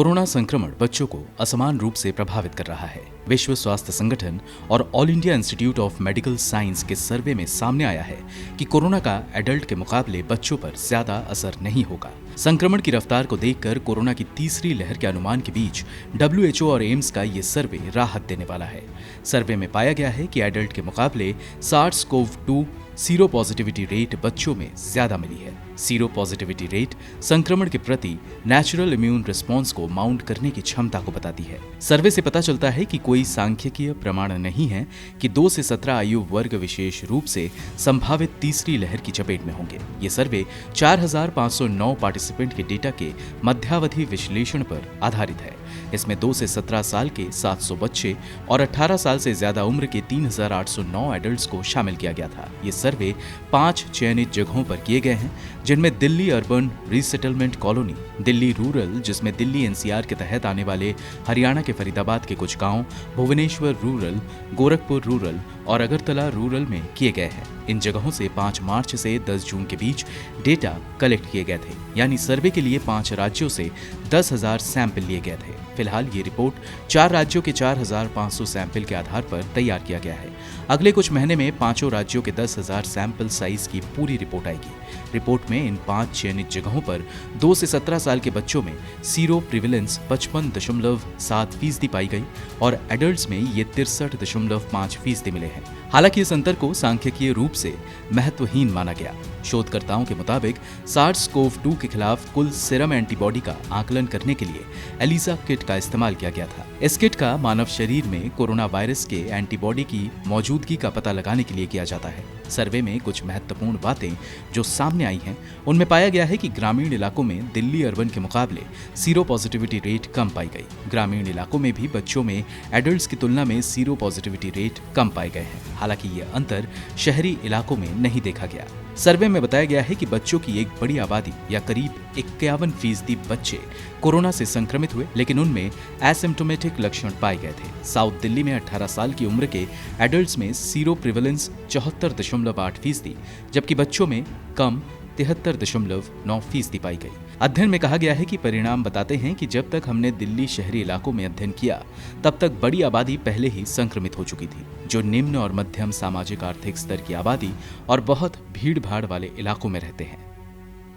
Corona संक्रमण बच्चों को असमान रूप से प्रभावित कर रहा है। विश्व स्वास्थ्य संगठन और all India institute of medical science के सर्वे में सामने आया है कि कोरोना का एडल्ट के मुकाबले बच्चों पर ज्यादा असर नहीं होगा। संक्रमण की रफ्तार को देखकर कोरोना की तीसरी लहर के अनुमान के बीच WHO और एम्स का ये सर्वे राहत देने वाला है। सर्वे में पाया गया है कि एडल्ट के मुकाबले SARS-CoV-2 सीरो पॉजिटिविटी रेट बच्चों में ज्यादा मिली है। सीरो पॉजिटिविटी रेट संक्रमण के प्रति नेचुरल इम्यून रिस्पॉन्स को माउंट करने की क्षमता को बताती है। सर्वे से पता चलता है कि कोई सांख्यिकीय प्रमाण नहीं है कि 2 से 17 आयु वर्ग विशेष रूप से संभावित तीसरी लहर की चपेट में होंगे। ये सर्वे 4509 पार्टिसिपेंट के डेटा के मध्यावधि विश्लेषण पर आधारित है। इसमें 2 से 17 साल के 700 बच्चे और 18 साल से ज्यादा उम्र के 3809 एडल्ट्स को शामिल किया गया था। ये सर्वे 5 चयनित जगहों पर किए गए हैं, जिनमें Delhi urban resettlement colony, Delhi rural जिसमें दिल्ली NCR के तहत आने वाले हरियाणा के फरीदाबाद के कुछ गांव, भुवनेश्वर रूरल, गोरखपुर रूरल और अगरतला रूरल में किए गए हैं। इन जगहों से 5 मार्च से 10 जून के बीच डेटा कलेक्ट किए गए थे, यानी सर्वे के लिए 5 राज्यों से 10,000 सैंपल लिए गए थे। फिलहाल ये रिपोर्ट 4 राज्यों के 4,500 सैंपल के आधार पर तैयार किया गया है। अगले कुछ महीने में 5 राज्यों के 10,000 सैंपल साइज की पूरी रिपोर्ट आएगी। रिपोर्ट में इन 5 चयनित जगहों पर 2 से 17 साल के बच्चों में सीरो प्रिविलेंस 55.7% पाई गई और एडल्ट्स में ये 63.5% मिले हैं। हालांकि इस अंतर को सांख्यिकीय रूप से महत्वहीन माना गया। शोधकर्ताओं के मुताबिक SARS-CoV-2 के खिलाफ कुल सीरम एंटीबॉडी का आकलन करने के लिए ELISA किट का इस्तेमाल किया गया था। इस किट का मानव शरीर में कोरोना वायरस के एंटीबॉडी की मौजूदगी का पता लगाने के लिए किया जाता है। सर्वे में कुछ महत्वपूर्ण बातें जो सामने आई हैं, उनमें पाया गया है कि ग्रामीण इलाकों में दिल्ली अर्बन के मुकाबले सीरो पॉजिटिविटी रेट कम पाई गई। ग्रामीण इलाकों में भी बच्चों में एडल्ट्स की तुलना में सीरो पॉजिटिविटी रेट कम पाए गए हैं। हालांकि ये अंतर शहरी इलाकों में नहीं देखा गया। सर्वे में बताया गया है कि बच्चों की एक बड़ी आबादी या करीब 51% बच्चे कोरोना से संक्रमित हुए, लेकिन उनमें एसिम्प्टोमेटिक लक्षण पाए गए थे। साउथ दिल्ली में 18 साल की उम्र के एडल्ट्स में सीरो प्रिवेलेंस 74.8%, जबकि बच्चों में कम 73.9% पाई गई। अध्ययन में कहा गया है कि परिणाम बताते हैं कि जब तक हमने दिल्ली शहरी इलाकों में अध्ययन किया, तब तक बड़ी आबादी पहले ही संक्रमित हो चुकी थी। जो निम्न और मध्यम सामाजिक आर्थिक स्तर की आबादी और बहुत भीड़ भाड़ वाले इलाकों में रहते हैं।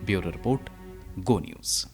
ब्यूरो रिपोर्ट, गो न्यूज।